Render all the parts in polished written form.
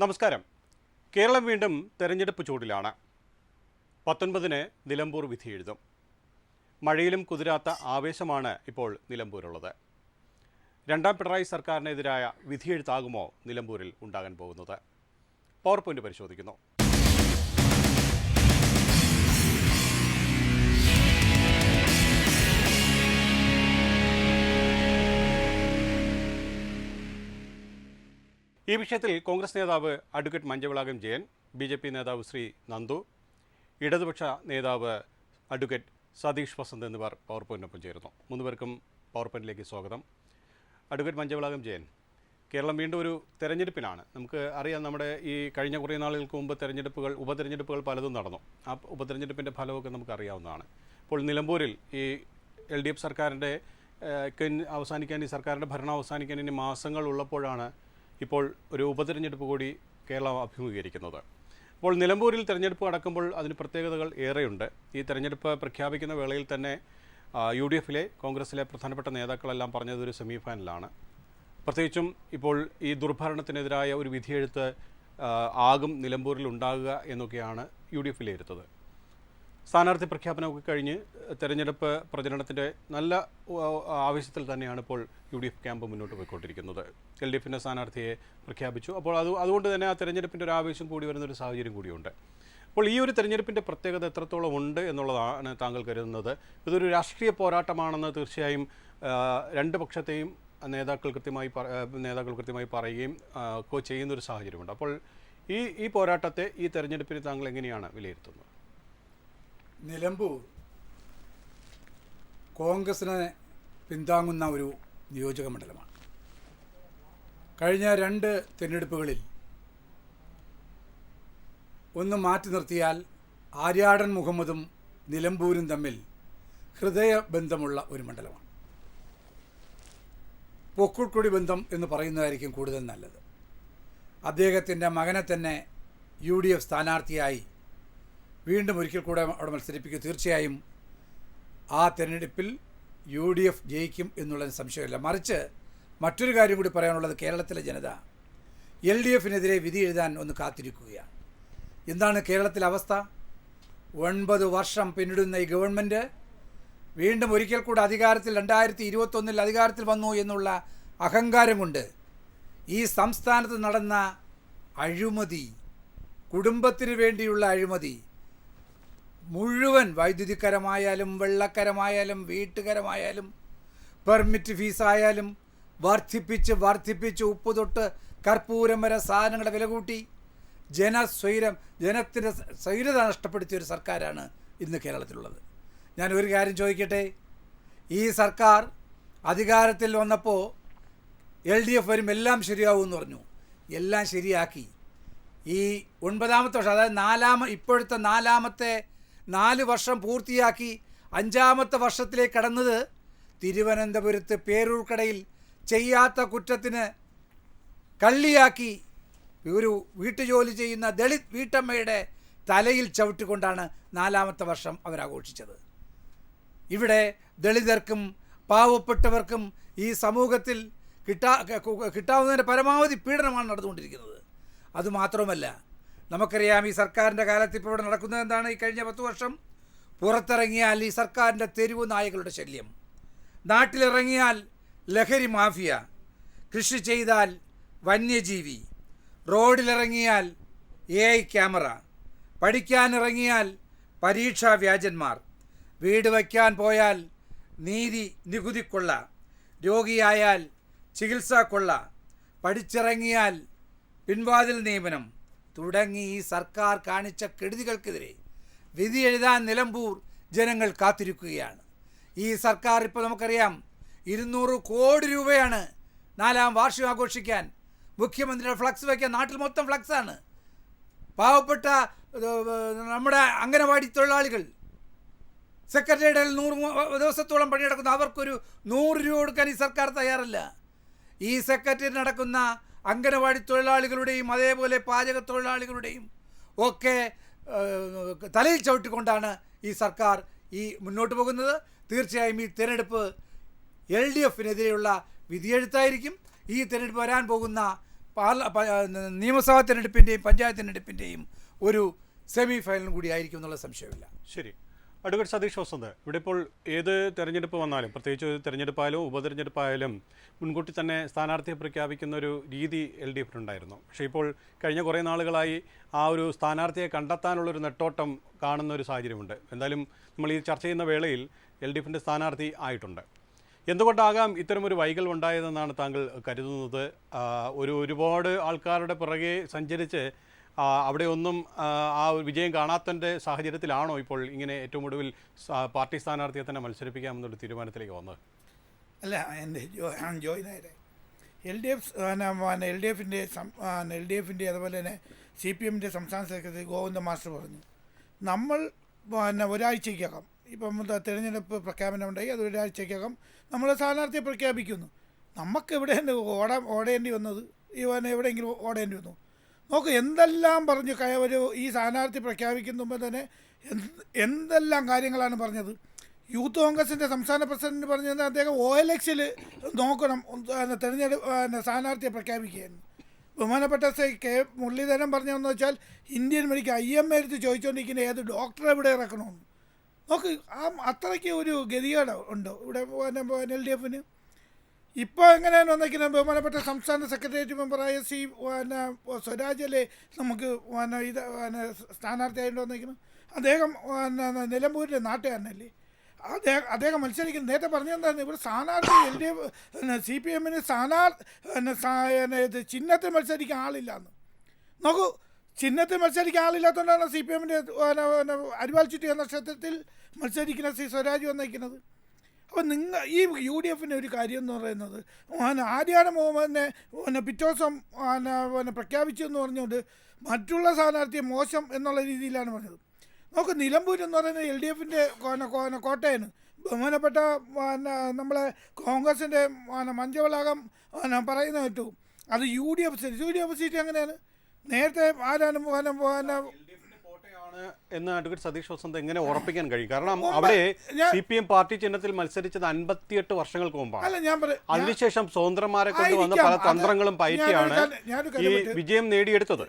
നമസ്കാരം. കേരളം വീണ്ടും തെരഞ്ഞെടുപ്പ് ചൂടിലാണ്. 19-ന് നിലമ്പൂർ വിധി എഴുതും. മഴയിലും കുതിരാത്ത ആവേശമാണ് ഇപ്പോൾ നിലമ്പൂരുള്ളത്. രണ്ടാം പിണറായി സർക്കാരിനെതിരായ വിധിയെഴുത്താകുമോ നിലമ്പൂരിൽ ഉണ്ടാകാൻ പോകുന്നത്? പവർ പോയിന്റ് പരിശോധിക്കുന്നു. ഈ വിഷയത്തിൽ കോൺഗ്രസ് നേതാവ് അഡ്വക്കേറ്റ് മഞ്ചവിളാകം ജയൻ, BJP നേതാവ് ശ്രീ നന്ദു, ഇടതുപക്ഷ നേതാവ് അഡ്വക്കേറ്റ് സതീഷ് വസന്ത് എന്നിവർ പവർ പോയിന്റിനൊപ്പം ചേരുന്നു. 3 പേർക്കും പവർ പോയിന്റിലേക്ക് സ്വാഗതം. അഡ്വക്കേറ്റ് മഞ്ചവിളാകം ജയൻ, കേരളം വീണ്ടും ഒരു തെരഞ്ഞെടുപ്പിലാണ്. നമുക്ക് അറിയാം, നമ്മുടെ ഈ കഴിഞ്ഞ കുറേ നാളുകൾക്ക് മുമ്പ് ഉപതെരഞ്ഞെടുപ്പുകൾ പലതും നടന്നു. ആ ഉപതെരഞ്ഞെടുപ്പിൻ്റെ ഫലമൊക്കെ നമുക്കറിയാവുന്നതാണ്. ഇപ്പോൾ നിലമ്പൂരിൽ ഈ LDF സർക്കാരിൻ്റെ ഈ സർക്കാരിൻ്റെ ഭരണം അവസാനിക്കാൻ ഇനി മാസങ്ങൾ ഉള്ളപ്പോഴാണ് ഇപ്പോൾ ഒരു ഉപതെരഞ്ഞെടുപ്പ് കൂടി കേരളം അഭിമുഖീകരിക്കുന്നത്. അപ്പോൾ നിലമ്പൂരിൽ തെരഞ്ഞെടുപ്പ് നടക്കുമ്പോൾ അതിന് പ്രത്യേകതകൾ ഏറെയുണ്ട്. ഈ തെരഞ്ഞെടുപ്പ് പ്രഖ്യാപിക്കുന്ന വേളയിൽ തന്നെ UDF-ലെ കോൺഗ്രസിലെ പ്രധാനപ്പെട്ട നേതാക്കളെല്ലാം പറഞ്ഞത് ഒരു സെമി ഫൈനലാണ്. പ്രത്യേകിച്ചും ഇപ്പോൾ ഈ ദുർഭരണത്തിനെതിരായ ഒരു വിധിയെഴുത്ത് ആകും നിലമ്പൂരിൽ ഉണ്ടാകുക എന്നൊക്കെയാണ് UDF വിലയിരുത്തത്. സ്ഥാനാർത്ഥി പ്രഖ്യാപനമൊക്കെ കഴിഞ്ഞ് തെരഞ്ഞെടുപ്പ് പ്രചരണത്തിൻ്റെ നല്ല ആവേശത്തിൽ തന്നെയാണ് ഇപ്പോൾ UDF ക്യാമ്പ് മുന്നോട്ട് പോയിക്കൊണ്ടിരിക്കുന്നത്. LDF-ൻ്റെ സ്ഥാനാർത്ഥിയെ പ്രഖ്യാപിച്ചു. അപ്പോൾ അതുകൊണ്ട് തന്നെ ആ തെരഞ്ഞെടുപ്പിൻ്റെ ഒരു ആവേശം കൂടി വരുന്നൊരു സാഹചര്യം കൂടിയുണ്ട്. അപ്പോൾ ഈ ഒരു തെരഞ്ഞെടുപ്പിൻ്റെ പ്രത്യേകത എത്രത്തോളം ഉണ്ട് എന്നുള്ളതാണ് താങ്കൾ കരുതുന്നത്? ഇതൊരു രാഷ്ട്രീയ പോരാട്ടമാണെന്ന് തീർച്ചയായും രണ്ട് പക്ഷത്തെയും നേതാക്കൾ കൃത്യമായി പറയുകയും ചെയ്യുന്നൊരു സാഹചര്യമുണ്ട്. അപ്പോൾ ഈ പോരാട്ടത്തെ, ഈ തെരഞ്ഞെടുപ്പിനെ താങ്കൾ എങ്ങനെയാണ് വിലയിരുത്തുന്നത്? നിലമ്പൂർ കോൺഗ്രസിനെ പിന്താങ്ങുന്ന ഒരു നിയോജക മണ്ഡലമാണ്. കഴിഞ്ഞ 2 തിരഞ്ഞെടുപ്പുകളിൽ ഒന്ന് മാറ്റി നിർത്തിയാൽ ആര്യാടൻ മുഹമ്മദും നിലമ്പൂരും തമ്മിൽ ഹൃദയബന്ധമുള്ള ഒരു മണ്ഡലമാണ്. പൊക്കിൾക്കൊടി ബന്ധം എന്ന് പറയുന്നതായിരിക്കും കൂടുതൽ നല്ലത്. അദ്ദേഹത്തിൻ്റെ മകനെ തന്നെ UDF സ്ഥാനാർത്ഥിയായി വീണ്ടും ഒരിക്കൽ കൂടെ അവിടെ മത്സരിപ്പിക്കും. തീർച്ചയായും ആ തെരഞ്ഞെടുപ്പിൽ UDF ജയിക്കും എന്നുള്ളതിന് സംശയമില്ല. മറിച്ച് മറ്റൊരു കാര്യം കൂടി പറയാനുള്ളത്, കേരളത്തിലെ ജനത LDF-നെതിരെ വിധി എഴുതാൻ ഒന്ന് കാത്തിരിക്കുകയാണ്. എന്താണ് കേരളത്തിലെ അവസ്ഥ? 9 വർഷം പിന്നിടുന്ന ഈ ഗവൺമെൻറ് വീണ്ടും ഒരിക്കൽ കൂടെ അധികാരത്തിൽ 2021 അധികാരത്തിൽ വന്നു എന്നുള്ള അഹങ്കാരം കൊണ്ട് ഈ സംസ്ഥാനത്ത് നടന്ന അഴിമതി, കുടുംബത്തിന് വേണ്ടിയുള്ള അഴിമതി മുഴുവൻ, വൈദ്യുതിക്കരമായാലും വെള്ളക്കരമായാലും വീട്ടുകരമായാലും പെർമിറ്റ് ഫീസായാലും വർദ്ധിപ്പിച്ച് ഉപ്പ് തൊട്ട് കർപ്പൂരം വരെ സാധനങ്ങളുടെ വില കൂട്ടി ജനത്തിൻ്റെ സ്വൈരത നഷ്ടപ്പെടുത്തിയ ഒരു സർക്കാരാണ് ഇന്ന് കേരളത്തിലുള്ളത്. ഞാൻ ഒരു കാര്യം ചോദിക്കട്ടെ. ഈ സർക്കാർ അധികാരത്തിൽ വന്നപ്പോൾ LDF വരും, എല്ലാം ശരിയാവുമെന്ന് പറഞ്ഞു. എല്ലാം ശരിയാക്കി. ഈ 9ാമത്തെ വർഷം, അതായത് ഇപ്പോഴത്തെ 4 വർഷം പൂർത്തിയാക്കി 5ാമത്തെ വർഷത്തിലേക്ക് കടന്നത് തിരുവനന്തപുരത്ത് പേരൂർക്കടയിൽ ചെയ്യാത്ത കുറ്റത്തിന് കള്ളിയാക്കി ഒരു വീട്ടുജോലി ചെയ്യുന്ന ദളിത് വീട്ടമ്മയുടെ തലയിൽ ചവിട്ടിക്കൊണ്ടാണ് 4ാമത്തെ വർഷം അവരാഘോഷിച്ചത്. ഇവിടെ ദളിതർക്കും പാവപ്പെട്ടവർക്കും ഈ സമൂഹത്തിൽ കിട്ടാവുന്നതിൻ്റെ പരമാവധി പീഡനമാണ് നടന്നുകൊണ്ടിരിക്കുന്നത്. അതുമാത്രമല്ല, നമുക്കറിയാം ഈ സർക്കാരിൻ്റെ കാലത്ത് ഇപ്പോൾ ഇവിടെ നടക്കുന്നത് എന്താണ്? ഈ കഴിഞ്ഞ 10 വർഷം പുറത്തിറങ്ങിയാൽ ഈ സർക്കാരിൻ്റെ തെരുവ് നായകളുടെ ശല്യം, നാട്ടിലിറങ്ങിയാൽ ലഹരി മാഫിയ, കൃഷി ചെയ്താൽ വന്യജീവി, റോഡിലിറങ്ങിയാൽ AI ക്യാമറ, പഠിക്കാനിറങ്ങിയാൽ പരീക്ഷാ വ്യാജന്മാർ, വീട് വയ്ക്കാൻ പോയാൽ നികുതിക്കൊള്ള, രോഗിയായാൽ ചികിത്സാ കൊള്ള, പഠിച്ചിറങ്ങിയാൽ പിൻവാതിൽ നിയമനം തുടങ്ങി ഈ സർക്കാർ കാണിച്ച കെടുതികൾക്കെതിരെ വിധി എഴുതാൻ നിലമ്പൂർ ജനങ്ങൾ കാത്തിരിക്കുകയാണ്. ഈ സർക്കാർ ഇപ്പോൾ നമുക്കറിയാം 200 കോടി രൂപയാണ് 4ാം വാർഷികം ആഘോഷിക്കാൻ മുഖ്യമന്ത്രിയുടെ ഫ്ലക്സ് വയ്ക്കാൻ. നാട്ടിൽ മൊത്തം ഫ്ലക്സാണ്. പാവപ്പെട്ട നമ്മുടെ അംഗനവാടി തൊഴിലാളികൾ സെക്രട്ടറിയുടെ 100 ദിവസത്തോളം പണിയെടുക്കുന്ന അവർക്കൊരു 100 രൂപ കൊടുക്കാൻ ഈ സർക്കാർ തയ്യാറല്ല. ഈ സെക്രട്ടറി നടക്കുന്ന അംഗനവാടി തൊഴിലാളികളുടെയും അതേപോലെ പാചക തൊഴിലാളികളുടെയും ഒക്കെ തലയിൽ ചവിട്ടിക്കൊണ്ടാണ് ഈ സർക്കാർ മുന്നോട്ട് പോകുന്നത്. തീർച്ചയായും ഈ തിരഞ്ഞെടുപ്പ് LDF-നെതിരെയുള്ള വിധിയെഴുത്തായിരിക്കും. ഈ തിരഞ്ഞെടുപ്പ് വരാൻ പോകുന്ന നിയമസഭാ തിരഞ്ഞെടുപ്പിൻ്റെയും പഞ്ചായത്ത് തിരഞ്ഞെടുപ്പിൻ്റെയും ഒരു സെമി ഫൈനലും കൂടി ആയിരിക്കും എന്നുള്ള സംശയമില്ല. ശരി. അഡ്വക്കേറ്റ് സതീഷ് വസന്ത്, ഇവിടെ ഇപ്പോൾ ഏത് തെരഞ്ഞെടുപ്പ് വന്നാലും, പ്രത്യേകിച്ച് തെരഞ്ഞെടുപ്പായാലും ഉപതെരഞ്ഞെടുപ്പായാലും മുൻകൂട്ടി തന്നെ സ്ഥാനാർത്ഥിയെ പ്രഖ്യാപിക്കുന്ന ഒരു രീതി LDF ഉണ്ടായിരുന്നു. പക്ഷേ ഇപ്പോൾ കഴിഞ്ഞ കുറേ നാളുകളായി ആ ഒരു സ്ഥാനാർത്ഥിയെ കണ്ടെത്താനുള്ളൊരു നെട്ടോട്ടം കാണുന്ന ഒരു സാഹചര്യമുണ്ട്. എന്തായാലും നമ്മൾ ഈ ചർച്ച ചെയ്യുന്ന വേളയിൽ LDFൻ്റെ സ്ഥാനാർത്ഥി ആയിട്ടുണ്ട്. എന്തുകൊണ്ടാകാം ഇത്തരമൊരു വൈകൽ ഉണ്ടായതെന്നാണ് താങ്കൾ കരുതുന്നത്? ഒരുപാട് ആൾക്കാരുടെ പിറകെ സഞ്ചരിച്ച് അവിടെ ഒന്നും ആ ഒരു വിജയം കാണാത്തതിൻ്റെ സാഹചര്യത്തിലാണോ ഇപ്പോൾ ഇങ്ങനെ ഏറ്റവും ഒടുവിൽ പാർട്ടി സ്ഥാനാർത്ഥിയെ തന്നെ മത്സരിപ്പിക്കാമെന്നൊരു തീരുമാനത്തിലേക്ക് വന്നത്? അല്ല, എൻ്റെ ജോയ് നായരെ, എൽ ഡി എഫിൻ്റെ അതുപോലെ തന്നെ CPMൻ്റെ സംസ്ഥാന സെക്രട്ടറി ഗോവിന്ദ മാസ്റ്റർ പറഞ്ഞു, നമ്മൾ ഒരാഴ്ചയ്ക്കകം, ഇപ്പം തിരഞ്ഞെടുപ്പ് പ്രഖ്യാപനം ഉണ്ടായി, അത് ഒരാഴ്ചയ്ക്കകം നമ്മൾ സ്ഥാനാർത്ഥിയെ പ്രഖ്യാപിക്കുന്നു. നമുക്കെവിടെ ഓടേണ്ടി വന്നത്? എവിടെയെങ്കിലും ഓടേണ്ടി വന്നു? നോക്ക്, എന്തെല്ലാം പറഞ്ഞു ഈ സ്ഥാനാർത്ഥി പ്രഖ്യാപിക്കുമ്പോൾ തന്നെ എന്തെല്ലാം കാര്യങ്ങളാണ് പറഞ്ഞത്. യൂത്ത് കോൺഗ്രസിൻ്റെ സംസ്ഥാന പ്രസിഡന്റ് പറഞ്ഞത് അദ്ദേഹം OLX-ൽ നോക്കണം തെരഞ്ഞെടുപ്പ് സ്ഥാനാർത്ഥിയെ പ്രഖ്യാപിക്കുകയായിരുന്നു. ബഹുമാനപ്പെട്ട K മുരളീധരൻ പറഞ്ഞതെന്ന് വെച്ചാൽ ഇന്ത്യൻ മെഡിക്കൽ IMA എടുത്ത് ചോദിച്ചുകൊണ്ടിരിക്കുന്ന ഏത് ഡോക്ടറെ ഇവിടെ ഇറക്കണമെന്ന്. നോക്ക്, അത്രയ്ക്ക് ഒരു ഗതികേട് ഉണ്ടോ ഇവിടെ LDF-ന്? ഇപ്പോൾ എങ്ങനെയാണ് വന്നിരിക്കുന്നത്? ബഹുമാനപ്പെട്ട സംസ്ഥാന സെക്രട്ടേറിയറ്റ് മെമ്പറായ സ്വരാജല്ലേ നമുക്ക് ഇത് സ്ഥാനാർത്ഥിയായിട്ട് വന്നിരിക്കുന്നത്. അദ്ദേഹം നിലമ്പൂരിലെ നാട്ടുകാരനല്ലേ? അദ്ദേഹം മത്സരിക്കുന്നത് നേരത്തെ പറഞ്ഞെന്തായിരുന്നു, ഇവിടെ സ്ഥാനാർത്ഥി LDF CPM-ന് ചിഹ്നത്തിൽ മത്സരിക്കാൻ ആളില്ലാന്ന്. നോക്കൂ, ചിഹ്നത്തിൽ മത്സരിക്കാൻ ആളില്ലാത്തതുകൊണ്ടാണ് CPM-ൻ്റെ അരിവാൾ ചുറ്റി എന്ന ക്ഷേത്രത്തിൽ മത്സരിക്കുന്ന സ്വരാജ് വന്നിരിക്കുന്നത്. അപ്പോൾ ഈ UDF-ൻ്റെ ഒരു കാര്യം എന്ന് പറയുന്നത്, ആര്യാടൻ മുഹമ്മദിനെ പിറ്റേ ദിവസം പ്രഖ്യാപിച്ചു എന്ന് പറഞ്ഞുകൊണ്ട് മറ്റുള്ള സ്ഥാനാർത്ഥിയെ മോശം എന്നുള്ള രീതിയിലാണ് പറഞ്ഞത്. നമുക്ക് നിലമ്പൂർ എന്ന് പറയുന്നത് LDF-ൻ്റെ കോട്ടയാണ്. ബഹുമാനപ്പെട്ട നമ്മളെ കോൺഗ്രസിൻ്റെ മഞ്ചവളാകം പറയുന്ന കേട്ടു, അത് UDF സീറ്റ് എങ്ങനെയാണ്? നേരത്തെ ആരാണ് എന്ന് അഡ്വക്കേറ്റ് സതീഷ് വസന്ത് എങ്ങനെ ഉറപ്പിക്കാൻ കഴിയും? കാരണം അവിടെ CPM പാർട്ടി ചിഹ്നത്തിൽ മത്സരിച്ചത് 58 വർഷങ്ങൾക്ക് മുമ്പാണ്. അതിനുശേഷം സ്വതന്ത്രന്മാരെ കൊണ്ടുവന്ന പല തന്ത്രങ്ങളും പയറ്റിയാണ് ഈ വിജയം നേടിയെടുത്തത്.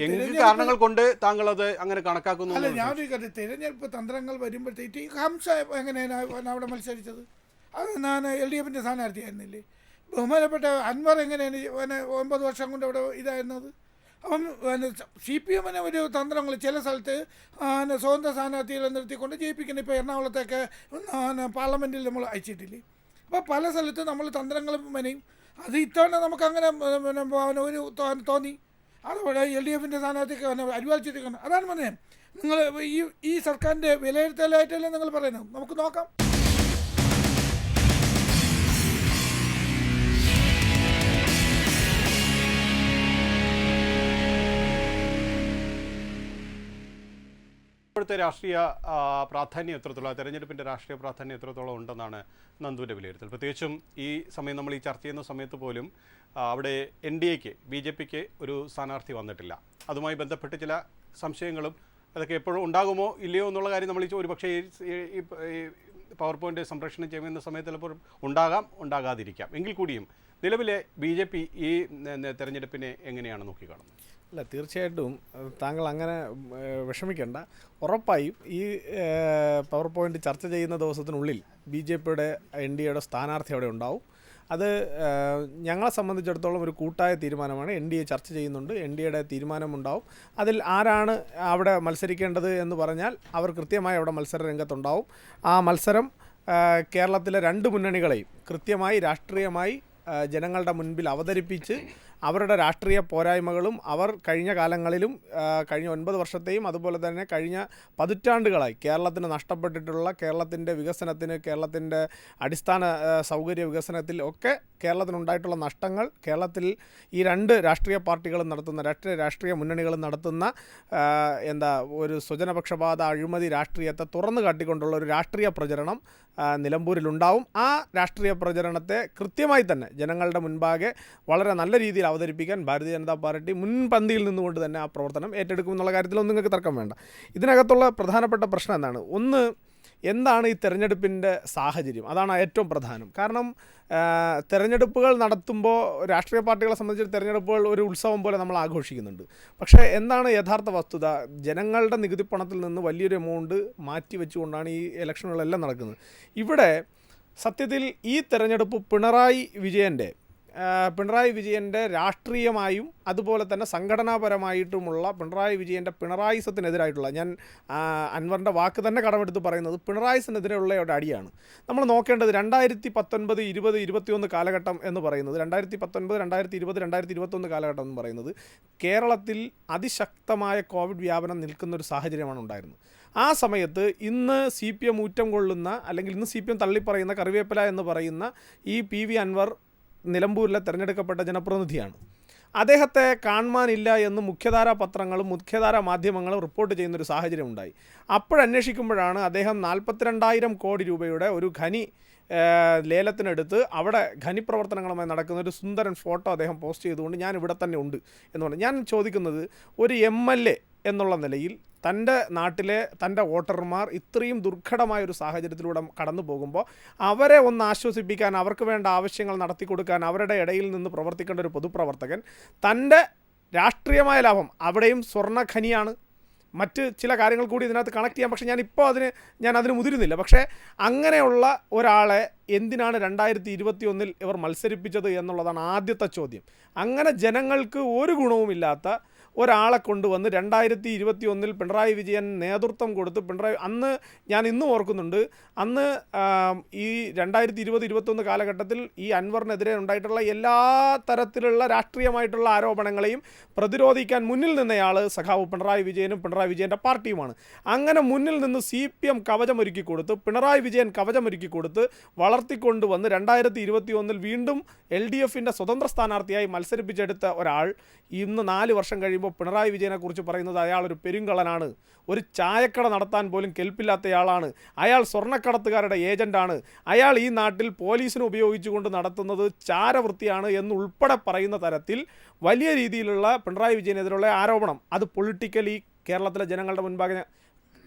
എന്ത് കാരണങ്ങൾ കൊണ്ട് താങ്കൾ അത് അങ്ങനെ കണക്കാക്കുന്നു? അല്ല, ഞാനൊരു തിരഞ്ഞെടുപ്പ് തന്ത്രങ്ങൾ വരുമ്പോഴത്തേക്ക് ഹംസ എങ്ങനെയാണ് അവിടെ മത്സരിച്ചത്? അത് LDF-ൻ്റെ സ്ഥാനാർത്ഥിയായിരുന്നില്ലേ? ബഹുമാനപ്പെട്ട അൻവർ എങ്ങനെയാണ് 9 വർഷം കൊണ്ട് അവിടെ ഇതായിരുന്നത്? അപ്പം CPM-ന് ഒരു തന്ത്രങ്ങൾ ചില സ്ഥലത്ത് സ്വതന്ത്ര സ്ഥാനാർത്ഥികളെ നിർത്തിക്കൊണ്ട് ജയിപ്പിക്കുന്നത്. ഇപ്പോൾ എറണാകുളത്തൊക്കെ പാർലമെൻറ്റിൽ നമ്മൾ അയച്ചിട്ടില്ലേ? അപ്പോൾ പല സ്ഥലത്തും നമ്മൾ തന്ത്രങ്ങളും മെനയും. അത് ഇത്തവണ നമുക്കങ്ങനെ ഒരു തോന്നി അതവിടെ LDF-ൻ്റെ സ്ഥാനാർത്ഥിക്ക് അരിവാളിച്ചിട്ട് അതാണ് പറഞ്ഞത്. നിങ്ങൾ ഈ സർക്കാരിൻ്റെ വിലയിരുത്തലായിട്ടല്ലേ നിങ്ങൾ പറയുന്നത്? നമുക്ക് നോക്കാം. ഇപ്പോഴത്തെ രാഷ്ട്രീയ പ്രാധാന്യം എത്രത്തോളം, തെരഞ്ഞെടുപ്പിൻ്റെ രാഷ്ട്രീയ പ്രാധാന്യം എത്രത്തോളം ഉണ്ടെന്നാണ് നന്ദുവിൻ്റെ വിലയിരുത്തൽ? പ്രത്യേകിച്ചും ഈ സമയം നമ്മൾ ഈ ചർച്ച ചെയ്യുന്ന സമയത്ത് പോലും അവിടെ NDAക്ക് BJPക്ക് ഒരു സ്ഥാനാർത്ഥി വന്നിട്ടില്ല. അതുമായി ബന്ധപ്പെട്ട് ചില സംശയങ്ങളും അതൊക്കെ എപ്പോഴും ഉണ്ടാകുമോ ഇല്ലയോ എന്നുള്ള കാര്യം നമ്മൾ ഒരു പക്ഷേ ഈ പവർ പോയിൻ്റ് സംപ്രേഷണം ചെയ്യുന്ന സമയത്ത് ചിലപ്പോൾ ഉണ്ടാകാതിരിക്കാം. എങ്കിൽ കൂടിയും നിലവിലെ BJP ഈ തെരഞ്ഞെടുപ്പിനെ എങ്ങനെയാണ് നോക്കിക്കാണുന്നത്? അല്ല, തീർച്ചയായിട്ടും താങ്കൾ അങ്ങനെ വിഷമിക്കേണ്ട. ഉറപ്പായും ഈ പവർ പോയിൻ്റ് ചർച്ച ചെയ്യുന്ന ദിവസത്തിനുള്ളിൽ BJPയുടെ NDAയുടെ സ്ഥാനാർത്ഥി അവിടെ ഉണ്ടാവും. അത് ഞങ്ങളെ സംബന്ധിച്ചിടത്തോളം ഒരു കൂട്ടായ തീരുമാനമാണ്. NDA ചർച്ച ചെയ്യുന്നുണ്ട്, NDAയുടെ തീരുമാനമുണ്ടാവും. അതിൽ ആരാണ് അവിടെ മത്സരിക്കേണ്ടത് എന്ന് പറഞ്ഞാൽ അവർ കൃത്യമായി അവിടെ മത്സര രംഗത്തുണ്ടാവും. ആ മത്സരം കേരളത്തിലെ 2 മുന്നണികളെയും കൃത്യമായി രാഷ്ട്രീയമായി ജനങ്ങളുടെ മുൻപിൽ അവതരിപ്പിച്ച് അവരുടെ രാഷ്ട്രീയ പോരായ്മകളും അവർ കഴിഞ്ഞ കാലങ്ങളിലും കഴിഞ്ഞ 9 വർഷത്തെയും അതുപോലെ തന്നെ കഴിഞ്ഞ പതിറ്റാണ്ടുകളായി കേരളത്തിന് നഷ്ടപ്പെട്ടിട്ടുള്ള കേരളത്തിൻ്റെ വികസനത്തിന്, കേരളത്തിൻ്റെ അടിസ്ഥാന സൗകര്യ വികസനത്തിൽ ഒക്കെ കേരളത്തിനുണ്ടായിട്ടുള്ള നഷ്ടങ്ങൾ കേരളത്തിൽ ഈ 2 രാഷ്ട്രീയ പാർട്ടികളും നടത്തുന്ന രാഷ്ട്രീയ മുന്നണികളും നടത്തുന്ന ഒരു സ്വജനപക്ഷപാത അഴിമതി രാഷ്ട്രീയത്തെ തുറന്നു കാട്ടിക്കൊണ്ടുള്ള ഒരു രാഷ്ട്രീയ പ്രചരണം നിലമ്പൂരിലുണ്ടാവും. ആ രാഷ്ട്രീയ പ്രചരണത്തെ കൃത്യമായി തന്നെ ജനങ്ങളുടെ മുൻപാകെ വളരെ നല്ല രീതിയിൽ അവതരിപ്പിക്കാൻ ഭാരതീയ ജനതാ പാർട്ടി മുൻപന്തിയിൽ നിന്നുകൊണ്ട് തന്നെ ആ പ്രവർത്തനം ഏറ്റെടുക്കും എന്നുള്ള കാര്യത്തിലൊന്നും നിങ്ങൾക്ക് തർക്കം വേണ്ട. ഇതിനകത്തുള്ള പ്രധാനപ്പെട്ട പ്രശ്നം എന്താണ്? ഒന്ന്, എന്താണ് ഈ തെരഞ്ഞെടുപ്പിൻ്റെ സാഹചര്യം, അതാണ് ഏറ്റവും പ്രധാനം. കാരണം തെരഞ്ഞെടുപ്പുകൾ നടത്തുമ്പോൾ രാഷ്ട്രീയ പാർട്ടികളെ സംബന്ധിച്ച് തെരഞ്ഞെടുപ്പുകൾ ഒരു ഉത്സവം പോലെ നമ്മൾ ആഘോഷിക്കുന്നുണ്ട്. പക്ഷേ എന്താണ് യഥാർത്ഥ വസ്തുത? ജനങ്ങളുടെ നികുതി പണത്തിൽ നിന്ന് വലിയൊരു എമൗണ്ട് മാറ്റി വെച്ചുകൊണ്ടാണ് ഈ ഇലക്ഷനുകളെല്ലാം നടക്കുന്നത്. ഇവിടെ സത്യത്തിൽ ഈ തെരഞ്ഞെടുപ്പ് പിണറായി വിജയൻ്റെ രാഷ്ട്രീയമായും അതുപോലെ തന്നെ സംഘടനാപരമായിട്ടുമുള്ള പിണറായി വിജയൻ്റെ പിണറായിസത്തിനെതിരായിട്ടുള്ള, ഞാൻ അൻവറിൻ്റെ വാക്ക് തന്നെ കടമെടുത്ത് പറയുന്നത് പിണറായിസത്തിനെതിരെയുള്ള ഒരു അടിയാണ്. നമ്മൾ നോക്കേണ്ടത് 2019, 20, 21 കാലഘട്ടം എന്ന് പറയുന്നത്, 2019, 2020, 2021 കാലഘട്ടം എന്ന് പറയുന്നത് കേരളത്തിൽ അതിശക്തമായ കോവിഡ് വ്യാപനം നിൽക്കുന്നൊരു സാഹചര്യമാണ് ഉണ്ടായിരുന്നത്. ആ സമയത്ത് ഇന്ന് CPM ഊറ്റം കൊള്ളുന്ന, അല്ലെങ്കിൽ ഇന്ന് CPM തള്ളിപ്പറയുന്ന കറിവേപ്പില എന്ന് പറയുന്ന ഈ PV അൻവർ നിലമ്പൂരിലെ തിരഞ്ഞെടുക്കപ്പെട്ട ജനപ്രതിനിധിയാണ്. അദ്ദേഹത്തെ കാണുവാനില്ല എന്ന് മുഖ്യധാരാ പത്രങ്ങളും മുഖ്യധാരാ മാധ്യമങ്ങളും റിപ്പോർട്ട് ചെയ്യുന്നൊരു സാഹചര്യം ഉണ്ടായി. അപ്പോഴന്വേഷിക്കുമ്പോഴാണ് അദ്ദേഹം 42,000 കോടി രൂപയുടെ ഒരു ഖനി ലേലത്തിനെടുത്ത് അവിടെ ഖനിപ്രവർത്തനങ്ങളുമായി നടക്കുന്ന ഒരു സുന്ദരൻ ഫോട്ടോ അദ്ദേഹം പോസ്റ്റ് ചെയ്തുകൊണ്ട് ഞാൻ ഇവിടെ തന്നെ ഉണ്ട് എന്ന് പറഞ്ഞു. ഞാൻ ചോദിക്കുന്നത്, ഒരു MLA എന്നുള്ള നിലയിൽ തൻ്റെ നാട്ടിലെ തൻ്റെ വോട്ടർമാർ ഇത്രയും ദുർഘടമായൊരു സാഹചര്യത്തിലൂടെ കടന്നു പോകുമ്പോൾ അവരെ ഒന്ന് ആശ്വസിപ്പിക്കാൻ, അവർക്ക് വേണ്ട ആവശ്യങ്ങൾ നടത്തി കൊടുക്കാൻ അവരുടെ ഇടയിൽ നിന്ന് പ്രവർത്തിക്കേണ്ട ഒരു പൊതുപ്രവർത്തകൻ തൻ്റെ രാഷ്ട്രീയമായ ലാഭം, അവിടെയും സ്വർണ്ണഖനിയാണ്, മറ്റ് ചില കാര്യങ്ങൾ കൂടി ഇതിനകത്ത് കണക്ട് ചെയ്യാം, പക്ഷേ ഞാൻ അതിന് മുതിരുന്നില്ല. പക്ഷേ അങ്ങനെയുള്ള ഒരാളെ എന്തിനാണ് 2021 ഇവർ മത്സരിപ്പിച്ചത് എന്നുള്ളതാണ് ആദ്യത്തെ ചോദ്യം. അങ്ങനെ ജനങ്ങൾക്ക് ഒരു ഗുണവുമില്ലാത്ത ഒരാളെ കൊണ്ടുവന്ന് 2021 പിണറായി വിജയൻ നേതൃത്വം കൊടുത്ത് ഞാൻ ഇന്നും ഓർക്കുന്നുണ്ട്, അന്ന് ഈ 2020-21 കാലഘട്ടത്തിൽ ഈ അൻവറിനെതിരെ ഉണ്ടായിട്ടുള്ള എല്ലാ തരത്തിലുള്ള രാഷ്ട്രീയമായിട്ടുള്ള ആരോപണങ്ങളെയും പ്രതിരോധിക്കാൻ മുന്നിൽ നിന്നയാൾ സഖാവ് പിണറായി വിജയനും പിണറായി വിജയൻ്റെ പാർട്ടിയുമാണ്. അങ്ങനെ മുന്നിൽ നിന്ന് CPM കവചമൊരുക്കി കൊടുത്ത്, പിണറായി വിജയൻ കവചമൊരുക്കി കൊടുത്ത് വളർത്തിക്കൊണ്ടുവന്ന് 2021 വീണ്ടും LDFൻ്റെ സ്വതന്ത്ര സ്ഥാനാർത്ഥിയായി മത്സരിപ്പിച്ചെടുത്ത ഒരാൾ ഇന്ന് 4 വർഷം കഴിയുമ്പോൾ പിണറായി വിജയനെക്കുറിച്ച് പറയുന്നത് അയാളൊരു പെരുങ്കള്ളനാണ്, ഒരു ചായക്കട നടത്താൻ പോലും കെൽപ്പില്ലാത്തയാളാണ്, അയാൾ സ്വർണ്ണക്കടത്തുകാരുടെ ഏജൻ്റാണ്, അയാൾ ഈ നാട്ടിൽ പോലീസിനെ ഉപയോഗിച്ചുകൊണ്ട് നടത്തുന്നത് ചാരവൃത്തിയാണ് എന്നുൾപ്പെടെ പറയുന്ന തരത്തിൽ വലിയ രീതിയിലുള്ള പിണറായി വിജയനെതിരെയുള്ള ആരോപണം, അത് പൊളിറ്റിക്കലി കേരളത്തിലെ ജനങ്ങളുടെ മുൻപാകെ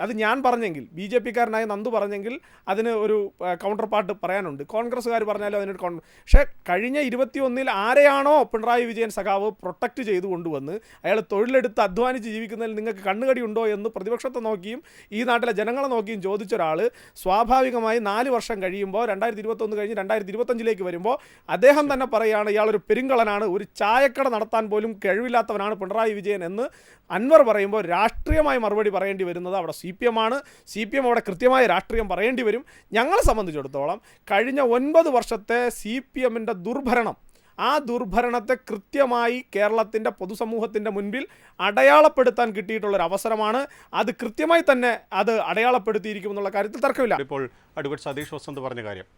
അത് ഞാൻ പറഞ്ഞെങ്കിൽ, BJP-കാരനായ നന്ദു പറഞ്ഞെങ്കിൽ അതിന് ഒരു കൗണ്ടർ പാർട്ട് പറയാനുണ്ട്, കോൺഗ്രസ്സുകാർ പറഞ്ഞാലും അതിനൊരു പക്ഷേ കഴിഞ്ഞ 21 ആരെയാണോ പിണറായി വിജയൻ സഖാവ് പ്രൊട്ടക്റ്റ് ചെയ്ത് കൊണ്ടുവന്ന് അയാൾ തൊഴിലെടുത്ത് അധ്വാനിച്ച് ജീവിക്കുന്നതിൽ നിങ്ങൾക്ക് കണ്ണുകടി ഉണ്ടോ എന്ന് പ്രതിപക്ഷത്തെ നോക്കിയും ഈ നാട്ടിലെ ജനങ്ങളെ നോക്കിയും ചോദിച്ച ഒരാൾ സ്വാഭാവികമായി 4 വർഷം കഴിയുമ്പോൾ 2021 കഴിഞ്ഞ് 2025 വരുമ്പോൾ അദ്ദേഹം തന്നെ പറയുകയാണ് ഇയാളൊരു പെരുങ്കള്ളനാണ്, ഒരു ചായക്കട നടത്താൻ പോലും കഴിവില്ലാത്തവനാണ് പിണറായി വിജയൻ എന്ന് അൻവർ പറയുമ്പോൾ രാഷ്ട്രീയമായി മറുപടി പറയേണ്ടി വരുന്നത് അവിടെ CPM ആണ്. CPM അവിടെ കൃത്യമായ രാഷ്ട്രീയം പറയേണ്ടി വരും. ഞങ്ങളെ സംബന്ധിച്ചിടത്തോളം കഴിഞ്ഞ 9 വർഷത്തെ CPMൻ്റെ ദുർഭരണം, ആ ദുർഭരണത്തെ കൃത്യമായി കേരളത്തിൻ്റെ പൊതുസമൂഹത്തിൻ്റെ മുൻപിൽ അടയാളപ്പെടുത്താൻ കിട്ടിയിട്ടുള്ളൊരു അവസരമാണ്. അത് കൃത്യമായി തന്നെ അത് അടയാളപ്പെടുത്തിയിരിക്കുമെന്നുള്ള കാര്യത്തിൽ തർക്കമില്ല. ഇപ്പോൾ അഡ്വക്കേറ്റ് സതീഷ് വസന്ത് പറഞ്ഞ കാര്യം,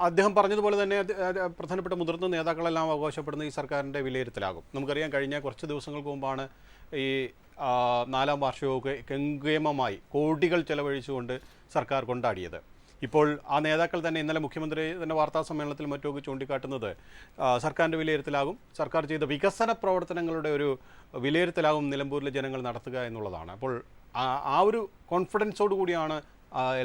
അദ്ദേഹം പറഞ്ഞതുപോലെ തന്നെ പ്രധാനപ്പെട്ട മുതിർന്ന നേതാക്കളെല്ലാം അവകാശപ്പെടുന്ന ഈ സർക്കാരിൻ്റെ വിലയിരുത്തലാകും. നമുക്കറിയാം, കഴിഞ്ഞ കുറച്ച് ദിവസങ്ങൾക്ക് മുമ്പാണ് ഈ 4ാം വാർഷികമൊക്കെ കെങ്കേമമായി കോടികൾ ചെലവഴിച്ചുകൊണ്ട് സർക്കാർ കൊണ്ടാടിയത്. ഇപ്പോൾ ആ നേതാക്കൾ തന്നെ ഇന്നലെ മുഖ്യമന്ത്രി തന്നെ വാർത്താ സമ്മേളനത്തിൽ മറ്റുമൊക്കെ ചൂണ്ടിക്കാട്ടുന്നത് സർക്കാരിൻ്റെ വിലയിരുത്തലാകും, സർക്കാർ ചെയ്ത വികസന പ്രവർത്തനങ്ങളുടെ ഒരു വിലയിരുത്തലാകും നിലമ്പൂരിലെ ജനങ്ങൾ നടത്തുക എന്നുള്ളതാണ്. അപ്പോൾ ആ ഒരു കോൺഫിഡൻസോട് കൂടിയാണ്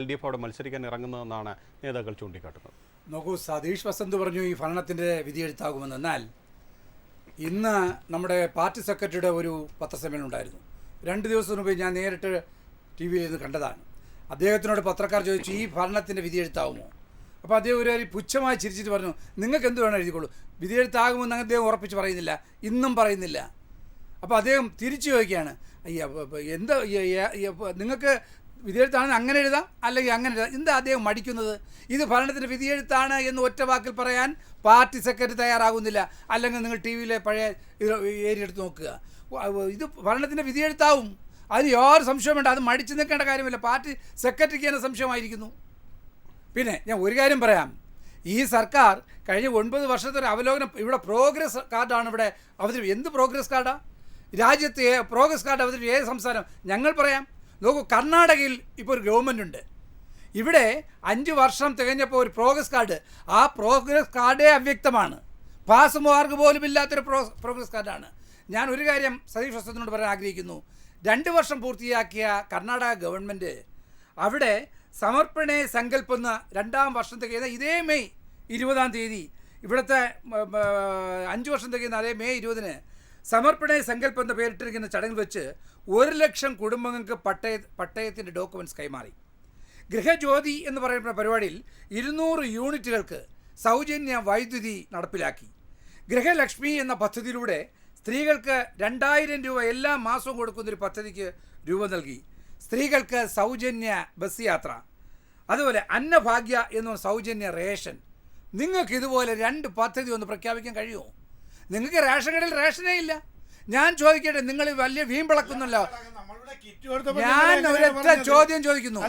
LDF അവിടെ മത്സരിക്കാൻ ഇറങ്ങുന്നതെന്നാണ് നേതാക്കൾ ചൂണ്ടിക്കാട്ടുന്നത്. നോക്കൂ, സതീഷ് വസന്ത് പറഞ്ഞു ഈ ഭരണത്തിൻ്റെ വിധിയെഴുത്താകുമെന്ന്. എന്നാൽ ഇന്ന് നമ്മുടെ പാർട്ടി സെക്രട്ടറിയുടെ ഒരു പത്രസമ്മേളനം ഉണ്ടായിരുന്നു. 2 ദിവസം മുമ്പ് ഞാൻ നേരിട്ട് TV-യിൽ നിന്ന് കണ്ടതാണ്. അദ്ദേഹത്തിനോട് പത്രക്കാർ ചോദിച്ചു, ഈ ഭരണത്തിൻ്റെ വിധിയെഴുത്താകുമോ? അപ്പോൾ അദ്ദേഹം ഒരു പുച്ഛമായി ചിരിച്ചിട്ട് പറഞ്ഞു, നിങ്ങൾക്ക് എന്ത് വേണം എഴുതിക്കോളൂ, വിധിയെഴുത്താകുമെന്ന് അദ്ദേഹം ഉറപ്പിച്ച് പറയുന്നില്ല, ഇന്നും പറയുന്നില്ല. അപ്പോൾ അദ്ദേഹം തിരിച്ചു ചോദിക്കുകയാണ്, എന്താ നിങ്ങൾക്ക് വിധിയെഴുത്താണെന്ന് അങ്ങനെ എഴുതാം, അല്ലെങ്കിൽ അങ്ങനെ എഴുതാം, എന്താ അദ്ദേഹം മടിക്കുന്നത്? ഇത് ഭരണത്തിൻ്റെ വിധിയെഴുത്താണ് എന്ന് ഒറ്റ വാക്കിൽ പറയാൻ പാർട്ടി സെക്രട്ടറി തയ്യാറാകുന്നില്ല. അല്ലെങ്കിൽ നിങ്ങൾ TV-യിലെ പഴയ ഏരിയെടുത്ത് നോക്കുക, ഇത് ഭരണത്തിൻ്റെ വിധിയെഴുത്താവും, അതിന് യാതൊരു സംശയം വേണ്ട, അത് മടിച്ചു നിൽക്കേണ്ട കാര്യമില്ല. പാർട്ടി സെക്രട്ടറിക്ക് തന്നെ സംശയമായിരിക്കുന്നു. പിന്നെ ഞാൻ ഒരു കാര്യം പറയാം, ഈ സർക്കാർ കഴിഞ്ഞ 9 വർഷത്തെ ഒരു അവലോകനം, ഇവിടെ പ്രോഗ്രസ് കാർഡാണ് ഇവിടെ അവതരിപ്പിച്ചത്. എന്ത് പ്രോഗ്രസ് കാർഡാണ്? രാജ്യത്തെ പ്രോഗ്രസ് കാർഡ് അവതരിപ്പിച്ച ഏത് സംസ്ഥാനം? ഞങ്ങൾ പറയാം. നോക്കൂ, കർണാടകയിൽ ഇപ്പോൾ ഒരു ഗവൺമെൻറ് ഉണ്ട്. ഇവിടെ 5 വർഷം തികഞ്ഞപ്പോൾ ഒരു പ്രോഗ്രസ് കാർഡ്, ആ പ്രോഗ്രസ് കാർഡേ അവ്യക്തമാണ്, പാസ് മാർക്ക് പോലും ഇല്ലാത്തൊരു പ്രോഗ്രസ് കാർഡാണ്. ഞാൻ ഒരു കാര്യം സതീഷ് വസന്തിനോട് പറയാൻ ആഗ്രഹിക്കുന്നു. 2 വർഷം പൂർത്തിയാക്കിയ കർണാടക ഗവൺമെൻറ് അവിടെ സമർപ്പണേ സങ്കല്പെന്ന 2ാം വർഷം തികയുന്ന ഇതേ മെയ് 20-ാം തീയതി ഇവിടുത്തെ 5 വർഷം തികയുന്ന അതേ മെയ് 20-ന് സമർപ്പണേ സങ്കല്പം എന്ന പേരിട്ടിരിക്കുന്ന ചടങ്ങിൽ വെച്ച് 1 ലക്ഷം കുടുംബങ്ങൾക്ക് പട്ടയത്തിൻ്റെ ഡോക്യുമെൻറ്റ്സ് കൈമാറി. ഗൃഹജ്യോതി എന്ന് പറയുന്ന പരിപാടിയിൽ 200 യൂണിറ്റുകൾക്ക് സൗജന്യ വൈദ്യുതി നടപ്പിലാക്കി. ഗൃഹലക്ഷ്മി എന്ന പദ്ധതിയിലൂടെ സ്ത്രീകൾക്ക് 2000 രൂപ എല്ലാ മാസവും കൊടുക്കുന്നൊരു പദ്ധതിക്ക് രൂപം നൽകി. സ്ത്രീകൾക്ക് സൗജന്യ ബസ് യാത്ര, അതുപോലെ അന്നഭാഗ്യ എന്ന സൗജന്യ റേഷൻ. നിങ്ങൾക്ക് ഇതുപോലെ 2 പദ്ധതി ഒന്ന് പ്രഖ്യാപിക്കാൻ കഴിയുമോ? നിങ്ങൾക്ക് റേഷൻ കടയിൽ റേഷനേ ഇല്ല. ഞാൻ ചോദിക്കട്ടെ, നിങ്ങൾ വലിയ വീമ്പിളക്കുന്നല്ലോ. ഞാൻ ഒരൊറ്റ ചോദ്യം ചോദിക്കുന്നു.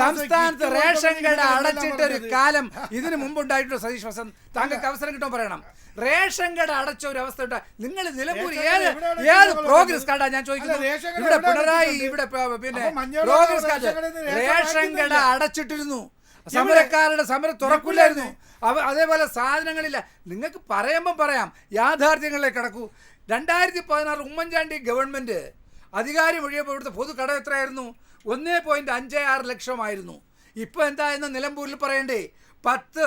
സംസ്ഥാനത്ത് റേഷൻ കട അടച്ചിട്ടൊരു കാലം ഇതിനു മുമ്പുണ്ടായിട്ടുള്ള സതീഷ് വസന്ത്, താങ്കൾക്ക് അവസരം കിട്ടുമ്പോൾ പറയണം. റേഷൻ കട അടച്ച ഒരു അവസ്ഥ ഉണ്ടാ. നിങ്ങൾ നിലമ്പൂർ ഏത് പ്രോഗ്രസ് കാർഡാ ഞാൻ ചോദിക്കുന്നത്? ഇവിടെ പിണറായി, ഇവിടെ പിന്നെ പ്രോഗ്രസ് കാർഡ്. റേഷൻ കട അടച്ചിട്ടിരുന്നു, സമരക്കാരുടെ സമരം തുറക്കില്ലായിരുന്നു. അതേപോലെ സാധനങ്ങളില്ല. നിങ്ങൾക്ക് പറയുമ്പം പറയാം, യാഥാർത്ഥ്യങ്ങളിലേക്ക് കടക്കൂ. 2016 ഉമ്മൻചാണ്ടി ഗവൺമെൻറ് അധികാരം ഒഴിയപ്പോൾ ഇവിടുത്തെ പൊതു കടം എത്രയായിരുന്നു? 1.56 ലക്ഷമായിരുന്നു. ഇപ്പോൾ എന്തായെന്ന് നിലമ്പൂരിൽ പറയണ്ടേ? 10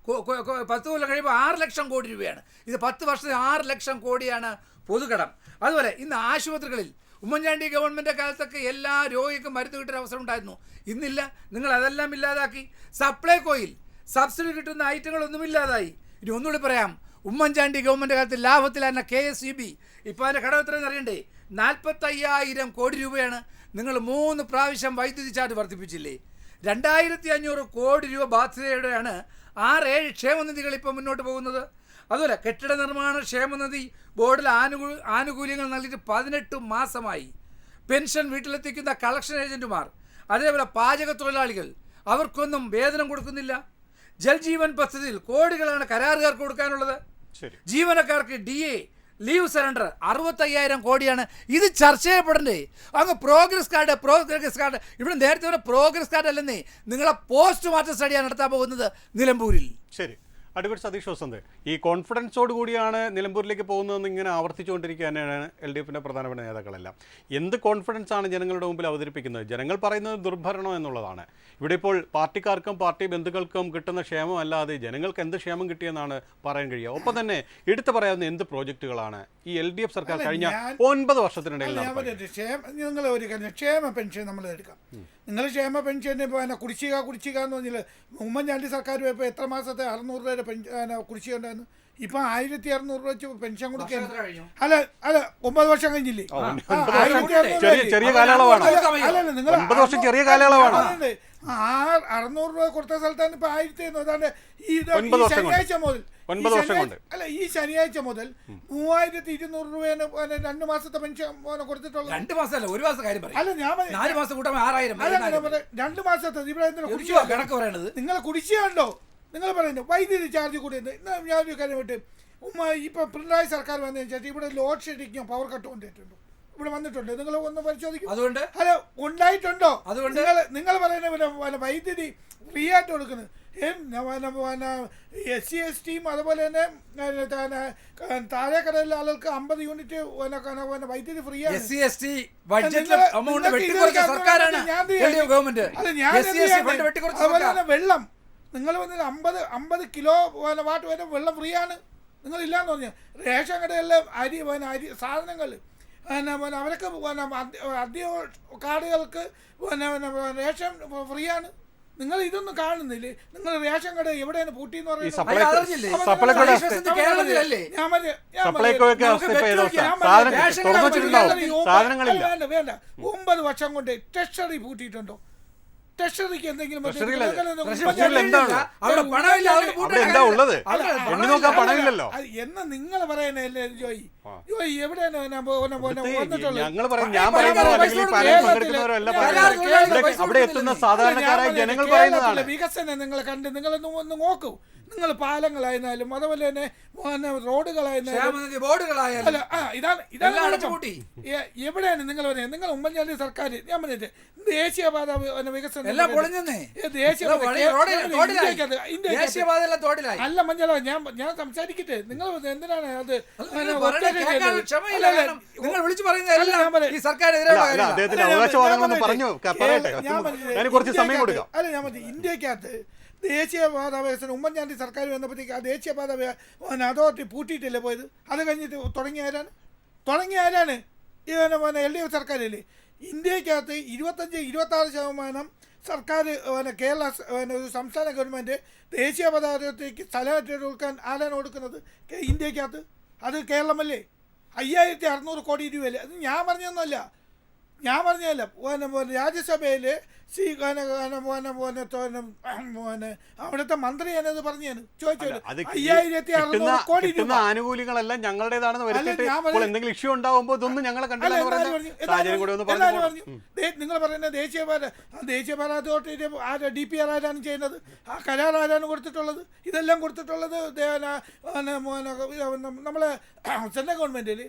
കൊല്ലം കഴിയുമ്പോൾ 6 ലക്ഷം കോടി രൂപയാണ്. ഇത് 10 വർഷത്തിൽ 6 ലക്ഷം കോടിയാണ് പൊതുകടം. അതുപോലെ ഇന്ന് ആശുപത്രികളിൽ ഉമ്മൻചാണ്ടി ഗവൺമെൻറ് കാലത്തൊക്കെ എല്ലാ രോഗിക്കും മരുന്ന് കിട്ടുന്ന അവസരം ഉണ്ടായിരുന്നു. ഇന്നില്ല. നിങ്ങൾ അതെല്ലാം ഇല്ലാതാക്കി. സപ്ലൈകോയിൽ സബ്സിഡി കിട്ടുന്ന ഐറ്റങ്ങളൊന്നുമില്ലാതായി. ഇനി ഒന്നുകൂടി പറയാം, ഉമ്മൻചാണ്ടി ഗവൺമെൻറ് കാലത്ത് ലാഭത്തിലായിരുന്ന KSEB ഇപ്പോൾ അതിൻ്റെ കടം എത്രയെന്ന് അറിയണ്ടേ? 45,000 കോടി രൂപയാണ്. നിങ്ങൾ 3 പ്രാവശ്യം വൈദ്യുതി ചാർജ് വർദ്ധിപ്പിച്ചില്ലേ? 2,500 കോടി രൂപ ബാധ്യതയോടെയാണ് 6-7 ക്ഷേമനിധികൾ ഇപ്പോൾ മുന്നോട്ട് പോകുന്നത്. അതുപോലെ കെട്ടിട നിർമ്മാണ ക്ഷേമനിധി ബോർഡിൽ ആനുകൂല്യങ്ങൾ നൽകിയിട്ട് 18 മാസമായി. പെൻഷൻ വീട്ടിലെത്തിക്കുന്ന കളക്ഷൻ ഏജൻറ്റുമാർ, അതേപോലെ പാചക തൊഴിലാളികൾ, അവർക്കൊന്നും വേതനം കൊടുക്കുന്നില്ല. ജൽജീവൻ പദ്ധതിയിൽ കോടികളാണ് കരാറുകാർക്ക് കൊടുക്കാനുള്ളത്. ജീവനക്കാർക്ക് DA ലീവ് സറണ്ടർ 65,000 കോടിയാണ്. ഇത് ചർച്ച ചെയ്യപ്പെടണ്ടേ? അങ്ങ് പ്രോഗ്രസ് കാർഡ് ഇവിടെ നേരത്തെ ഒരു പ്രോഗ്രസ് കാർഡ് അല്ലെന്നേ, നിങ്ങളെ പോസ്റ്റ് മാർട്ടം സ്റ്റഡിയാണ് നടത്താൻ പോകുന്നത് നിലമ്പൂരിൽ. ശരി, അഡ്വക്കേറ്റ് സതീഷ് വസന്ത്, ഈ കോൺഫിഡൻസോട് കൂടിയാണ് നിലമ്പൂരിലേക്ക് പോകുന്നതെന്ന് ഇങ്ങനെ ആവർത്തിച്ചുകൊണ്ടിരിക്കുക തന്നെയാണ് LDFിൻ്റെ പ്രധാനപ്പെട്ട നേതാക്കളെല്ലാം. എന്ത് കോൺഫിഡൻസ് ആണ് ജനങ്ങളുടെ മുമ്പിൽ അവതരിപ്പിക്കുന്നത്? ജനങ്ങൾ പറയുന്നത് ദുർഭരണം എന്നുള്ളതാണ്. ഇവിടെ ഇപ്പോൾ പാർട്ടിക്കാർക്കും പാർട്ടി ബന്ധുക്കൾക്കും കിട്ടുന്ന ക്ഷേമം അല്ലാതെ ജനങ്ങൾക്ക് എന്ത് ക്ഷേമം കിട്ടിയെന്നാണ് പറയാൻ കഴിയുക. ഒപ്പം തന്നെ എടുത്തു പറയാവുന്ന എന്ത് പ്രോജക്റ്റുകളാണ് ഈ LDF സർക്കാർ കഴിഞ്ഞ 9 വർഷത്തിനിടയിൽ നിങ്ങൾ ഒരു കാര്യം, ക്ഷേമ പെൻഷൻ നമ്മൾ എടുക്കാം. നിങ്ങൾ ക്ഷേമ പെൻഷന് പിന്നെ കുടിശ്ശിക എന്ന് പറഞ്ഞാൽ ഉമ്മൻചാണ്ടി സർക്കാർ പോയപ്പോൾ എത്ര മാസത്തെ 600 രൂപയുടെ കുടിശ്ശിക ഉണ്ടായിരുന്നു. ഇപ്പം 1,600 രൂപ വെച്ച് പെൻഷൻ കൊടുക്കാൻ. അല്ല 9 വർഷം കഴിഞ്ഞില്ലേ? ചെറിയ കാലയളവാണ്. നിങ്ങൾ 600 രൂപ കൊടുത്ത സ്ഥലത്താണ് ഇപ്പൊ 1,000 ഏതാണ്ട് ഈ ശനിയാഴ്ച മുതൽ ഈ ശനിയാഴ്ച മുതൽ 3,200 രൂപയാണ് 2 മാസത്തെ പെൻഷൻ കൊടുത്തിട്ടുള്ളത്. 2 മാസമല്ല, 1 മാസം കാര്യം പറയും. അല്ല ഞാൻ 4 മാസം കൂട്ടാൻ 6,000. 2 മാസത്തെ ഇവിടെ കണക്ക് പറയണത് നിങ്ങൾ കുടിശ്ശികയുണ്ടോ? നിങ്ങൾ പറയുന്നത് വൈദ്യുതി ചാർജ് കൂടി. ഞാനൊരു കാര്യം വിട്ട് ഇപ്പൊ പിണറായി സർക്കാർ വന്നതിന് ശേഷം ഇവിടെ ലോഡ് ഷെഡിങ്ങോ പവർ കട്ട് കൊണ്ടിട്ടുണ്ട്, ഇവിടെ വന്നിട്ടുണ്ട്. നിങ്ങൾ ഒന്ന് പരിശോധിക്കും. അതുകൊണ്ട് അല്ല ഉണ്ടായിട്ടുണ്ടോ? അതുകൊണ്ട് നിങ്ങൾ പറയുന്ന വൈദ്യുതി ഫ്രീ ആയിട്ട് കൊടുക്കുന്നത് SC ST അതുപോലെ തന്നെ താഴെക്കടയിലെ ആളുകൾക്ക് 50 യൂണിറ്റ് വൈദ്യുതി ഫ്രീ ആണ്. അതുപോലെ തന്നെ വെള്ളം നിങ്ങൾ വന്നിട്ട് 50 കിലോ വാട്ട് വരെ വെള്ളം ഫ്രീ ആണ്. നിങ്ങളില്ലാന്ന് പറഞ്ഞു. റേഷൻ കടകളിലെ അരി സാധനങ്ങൾ അവരൊക്കെ അധിക കാർഡുകൾക്ക് റേഷൻ ഫ്രീ ആണ്. നിങ്ങൾ ഇതൊന്നും കാണുന്നില്ലേ? നിങ്ങൾ റേഷൻ കട എവിടെയാണ് പൂട്ടിന്ന് പറയുന്നത്? വേണ്ട 9 വർഷം കൊണ്ട് ട്രഷറി പൂട്ടിയിട്ടുണ്ടോ? ട്രഷറിക്ക് എന്തെങ്കിലും എന്ന് നിങ്ങൾ പറയുന്നല്ലേ ജോയി? എവിടെയാണ് വികസനം നിങ്ങൾ കണ്ട് നിങ്ങളൊന്നും ഒന്ന് നോക്കൂ. നിങ്ങൾ പാലങ്ങളായിരുന്നാലും അതുപോലെ തന്നെ റോഡുകളായിരുന്നാലും എവിടെയാണ് നിങ്ങൾ പറയുന്നത്? നിങ്ങൾ ഉമ്മൻചാണ്ടി സർക്കാർ ഞാൻ പറഞ്ഞിട്ട് ദേശീയപാത വികസനം അല്ല മഞ്ഞള ഞാൻ സംസാരിക്കട്ടെ. നിങ്ങൾ എന്തിനാണ് അത് കേൾക്കാൻ ക്ഷമയില്ല. കാരണം നിങ്ങൾ വിളിച്ചു പറയുന്ന അല്ല, ഞാൻ എല്ലാം പറയാം. ഈ സർക്കാരിനെതിരെയുള്ള അല്ല, കാര്യമാണ്. അദ്ദേഹത്തിന്റെ അല്ല, അവകാശവാദങ്ങളൊന്നും ഞാൻ പറഞ്ഞു പറഞ്ഞില്ലേ? പറയട്ടെ. ഞാൻ ഞാൻ പറഞ്ഞില്ലേ? കുറച്ച് സമയം കൊടുക്കാം. അല്ല, ഞാൻ മതി ഇന്ത്യക്കകത്ത് ദേശീയപാത വികസനം ഉമ്മൻചാണ്ടി സർക്കാർ വന്നപ്പോഴത്തേക്ക് ആ ദേശീയപാത അതോറിറ്റി പൂട്ടിയിട്ടല്ലേ പോയത്? അത് കഴിഞ്ഞിട്ട് തുടങ്ങിയ ആരാണ്? ഈ LDF സർക്കാരല്ലേ? ഇന്ത്യക്കകത്ത് 25-26% സർക്കാർ കേരള ഒരു സംസ്ഥാന ഗവൺമെൻറ് ദേശീയപാതയ്ക്ക് സ്ഥലം കൊടുക്കാൻ ആരാണ് കൊടുക്കുന്നത്? ഇന്ത്യക്കകത്ത് അത് കേരളമല്ലേ? 5600 കോടി രൂപയല്ലേ? അത് ഞാൻ പറഞ്ഞതല്ല. രാജ്യസഭയിൽ അവിടുത്തെ മന്ത്രി ഞാനത് പറഞ്ഞാണ്. ചോദിച്ചത് 5600 കോടി രൂപ ആനുകൂല്യങ്ങളെല്ലാം ഞങ്ങളുടേതാണെന്ന് വരുത്തിയിട്ട് ഞാൻ ഇപ്പോൾ എന്തെങ്കിലും ഇഷ്യൂ ഉണ്ടാവുമ്പോൾ ഇതൊന്നും ഞങ്ങളെ കണ്ടില്ല എന്ന് പറയുന്ന സാഹചര്യം കൂടെ ഒന്ന് പറഞ്ഞു. നിങ്ങൾ പറയുന്ന ദേശീയപാത അതോറിറ്റിയുടെ DPR ആരാണ് ചെയ്യുന്നത്? ആ കരാർ ആരാണ് കൊടുത്തിട്ടുള്ളത്? ഇതെല്ലാം കൊടുത്തിട്ടുള്ളത് നമ്മളെ സെൻട്രൽ ഗവൺമെന്റിൽ.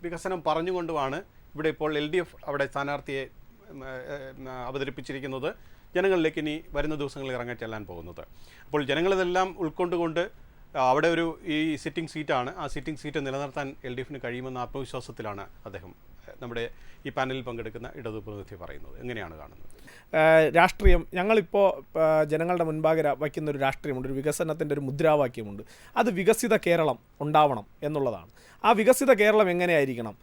വികസനം പറഞ്ഞുകൊണ്ടുമാണ് ഇവിടെ ഇപ്പോൾ LDF അവിടെ സ്ഥാനാർത്ഥിയെ അവതരിപ്പിച്ചിരിക്കുന്നത്. ജനങ്ങളിലേക്ക് ഇനി വരുന്ന ദിവസങ്ങളിൽ ഇറങ്ങിച്ചെല്ലാൻ പോകുന്നത്. അപ്പോൾ ജനങ്ങളിതെല്ലാം ഉൾക്കൊണ്ടുകൊണ്ട് അവിടെ ഒരു ഈ സിറ്റിംഗ് സീറ്റാണ്. ആ സിറ്റിംഗ് സീറ്റ് നിലനിർത്താൻ LDFന് കഴിയുമെന്ന ആത്മവിശ്വാസത്തിലാണ് അദ്ദേഹം നമ്മുടെ ഈ പാനലിൽ പങ്കെടുക്കുന്ന ഇടതു പ്രതിനിധി പറയുന്നത്. എങ്ങനെയാണ് കാണുന്നത്? രാഷ്ട്രീയം ഞങ്ങളിപ്പോൾ ജനങ്ങളുടെ മുൻപാകെ വയ്ക്കുന്ന ഒരു രാഷ്ട്രീയമുണ്ട്, ഒരു വികസനത്തിൻ്റെ ഒരു മുദ്രാവാക്യമുണ്ട്. അത് വികസിത കേരളം ഉണ്ടാവണം എന്നുള്ളതാണ്. ആ വികസിത കേരളം എങ്ങനെയായിരിക്കണം?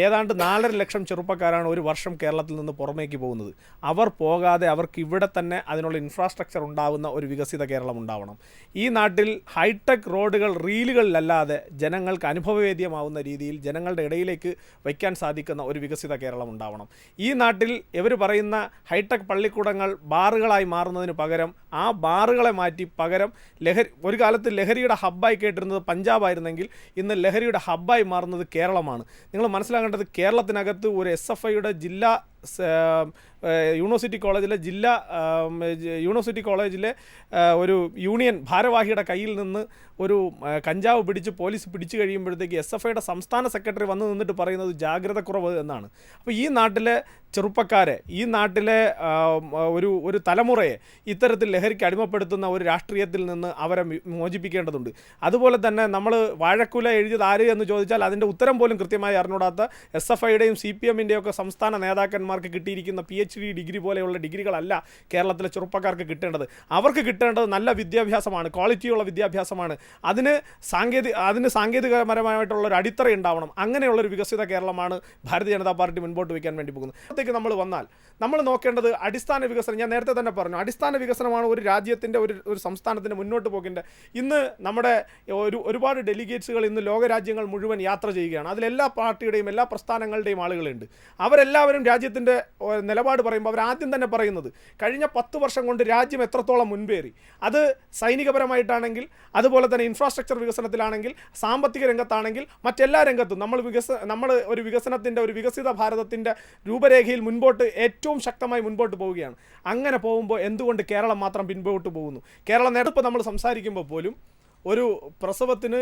ഏതാണ്ട് 4.5 ലക്ഷം ചെറുപ്പക്കാരാണ് ഒരു വർഷം കേരളത്തിൽ നിന്ന് പുറമേക്ക് പോകുന്നത്. അവർ പോകാതെ അവർക്ക് ഇവിടെ തന്നെ അതിനുള്ള ഇൻഫ്രാസ്ട്രക്ചർ ഉണ്ടാകുന്ന ഒരു വികസിത കേരളം ഉണ്ടാവണം. ഈ നാട്ടിൽ ഹൈടെക് റോഡുകൾ റീലുകളിലല്ലാതെ ജനങ്ങൾക്ക് അനുഭവവേദ്യമാവുന്ന രീതിയിൽ ജനങ്ങളുടെ ഇടയിലേക്ക് വയ്ക്കാൻ സാധിക്കുന്ന ഒരു വികസിത കേരളം ഉണ്ടാവണം. ഈ നാട്ടിൽ ഇവർ പറയുന്ന ഹൈടെക് പള്ളിക്കൂടങ്ങൾ ബാറുകളായി മാറുന്നതിന് പകരം ആ ബാറുകളെ മാറ്റി പകരം ഒരു കാലത്ത് ലഹരിയുടെ ഹബ്ബായി കേട്ടിരുന്നത് പഞ്ചാബായിരുന്നെങ്കിൽ ഇന്ന് ലഹരിയുടെ ഹബ്ബായി മാറുന്നത് കേരളമാണ്. നിങ്ങൾ മനസ്സിലാക്കേണ്ടത് കേരളത്തിനകത്ത് ഒരു SFIയുടെ ജില്ലാ യൂണിവേഴ്സിറ്റി കോളേജിലെ ഒരു യൂണിയൻ ഭാരവാഹിയുടെ കയ്യിൽ നിന്ന് ഒരു കഞ്ചാവ് പിടിച്ച് പോലീസ് പിടിച്ചു കഴിയുമ്പോഴത്തേക്ക് SFIയുടെ സംസ്ഥാന സെക്രട്ടറി വന്ന് നിന്നിട്ട് പറയുന്നത് ജാഗ്രത കുറവ് എന്നാണ്. അപ്പോൾ ഈ നാട്ടിലെ ചെറുപ്പക്കാരെ, ഈ നാട്ടിലെ ഒരു തലമുറയെ ഇത്തരത്തിൽ ലഹരിക്ക് അടിമപ്പെടുത്തുന്ന ഒരു രാഷ്ട്രീയത്തിൽ നിന്ന് അവരെ മോചിപ്പിക്കേണ്ടതുണ്ട്. അതുപോലെ തന്നെ നമ്മൾ വാഴക്കുല എഴുതിയത് ആര് എന്ന് ചോദിച്ചാൽ അതിൻ്റെ ഉത്തരം പോലും കൃത്യമായി അറിഞ്ഞൂടാത്ത SFIയുടെയും CPMൻ്റെയും ഒക്കെ സംസ്ഥാന നേതാക്കന്മാർക്ക് കിട്ടിയിരിക്കുന്ന PhD ഡിഗ്രി പോലെയുള്ള ഡിഗ്രികളല്ല കേരളത്തിലെ ചെറുപ്പക്കാർക്ക് കിട്ടേണ്ടത്. അവർക്ക് കിട്ടേണ്ടത് നല്ല വിദ്യാഭ്യാസമാണ്, ക്വാളിറ്റിയുള്ള വിദ്യാഭ്യാസമാണ്. അതിന് സാങ്കേതികപരമായിട്ടുള്ള ഒരു അടിത്തറ ഉണ്ടാവണം. അങ്ങനെയുള്ളൊരു വികസിത കേരളമാണ് ഭാരതീയ ജനതാ പാർട്ടി മുൻപോട്ട് വയ്ക്കാൻ വേണ്ടി പോകുന്നത്. അത്തേക്ക് നമ്മൾ വന്നാൽ നമ്മൾ നോക്കേണ്ടത് അടിസ്ഥാന വികസനം. ഞാൻ നേരത്തെ തന്നെ പറഞ്ഞു, അടിസ്ഥാന വികസനമാണ് ഒരു രാജ്യത്തിൻ്റെ ഒരു സംസ്ഥാനത്തിൻ്റെ മുന്നോട്ട് പോകേണ്ടത്. ഇന്ന് നമ്മുടെ ഒരുപാട് ഡെലിഗേറ്റ്സുകൾ ഇന്ന് ലോകരാജ്യങ്ങൾ മുഴുവൻ യാത്ര ചെയ്യുകയാണ്. അതിലെല്ലാ പാർട്ടിയുടെയും എല്ലാ പ്രസ്ഥാനങ്ങളുടെയും ആളുകളുണ്ട്. അവരെല്ലാവരും രാജ്യത്തിൻ്റെ നിലപാട് പറയുമ്പോൾ അവർ ആദ്യം തന്നെ പറയുന്നത് കഴിഞ്ഞ 10 വർഷം കൊണ്ട് രാജ്യം എത്രത്തോളം മുൻപേറി. അത് സൈനികപരമായിട്ടാണെങ്കിൽ, അതുപോലെ തന്നെ ഇൻഫ്രാസ്ട്രക്ചർ വികസനത്തിലാണെങ്കിൽ, സാമ്പത്തിക രംഗത്താണെങ്കിൽ, മറ്റെല്ലാ രംഗത്തും നമ്മൾ ഒരു വികസനത്തിൻ്റെ ഒരു വികസിത ഭാരതത്തിൻ്റെ രൂപരേഖയിൽ മുൻപോട്ട് ഏറ്റവും ശക്തമായി മുൻപോട്ട് പോവുകയാണ്. അങ്ങനെ പോകുമ്പോൾ എന്തുകൊണ്ട് കേരളം മാത്രം പിൻപോട്ട് പോകുന്നു? കേരളം നേരത്തെ നമ്മൾ സംസാരിക്കുമ്പോൾ പോലും ഒരു പ്രസവത്തിന്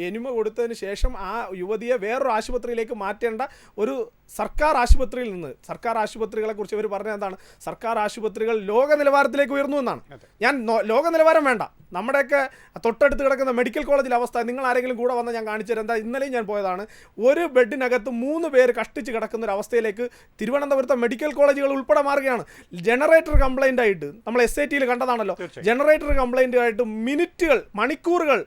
എനിമ കൊടുത്തതിന് ശേഷം ആ യുവതിയെ വേറൊരു ആശുപത്രിയിലേക്ക് മാറ്റേണ്ട ഒരു സർക്കാർ ആശുപത്രിയിൽ നിന്ന്, സർക്കാർ ആശുപത്രികളെക്കുറിച്ച് ഇവർ പറഞ്ഞത് എന്താണ്? സർക്കാർ ആശുപത്രികൾ ലോക നിലവാരത്തിലേക്ക് ഉയർന്നു എന്നാണ്. ഞാൻ ലോക നിലവാരം വേണ്ട, നമ്മുടെയൊക്കെ തൊട്ടടുത്ത് കിടക്കുന്ന മെഡിക്കൽ കോളേജിലെ അവസ്ഥ നിങ്ങൾ ആരെങ്കിലും കൂടെ വന്നാൽ ഞാൻ കാണിച്ചു തരാം. എന്താ, ഇന്നലെയും ഞാൻ പോയതാണ്. ഒരു ബെഡിനകത്ത് 3 പേര് കഷ്ടിച്ച് കിടക്കുന്ന ഒരു അവസ്ഥയിലേക്ക് തിരുവനന്തപുരത്തെ മെഡിക്കൽ കോളേജുകൾ ഉൾപ്പെടെ മാറുകയാണ്. ജനറേറ്റർ കംപ്ലൈൻ്റ് ആയിട്ട് നമ്മൾ SITയിൽ കണ്ടതാണല്ലോ. ജനറേറ്റർ കംപ്ലൈൻ്റ് ആയിട്ട് മിനിറ്റുകൾ, മണിക്കൂറുകൾ,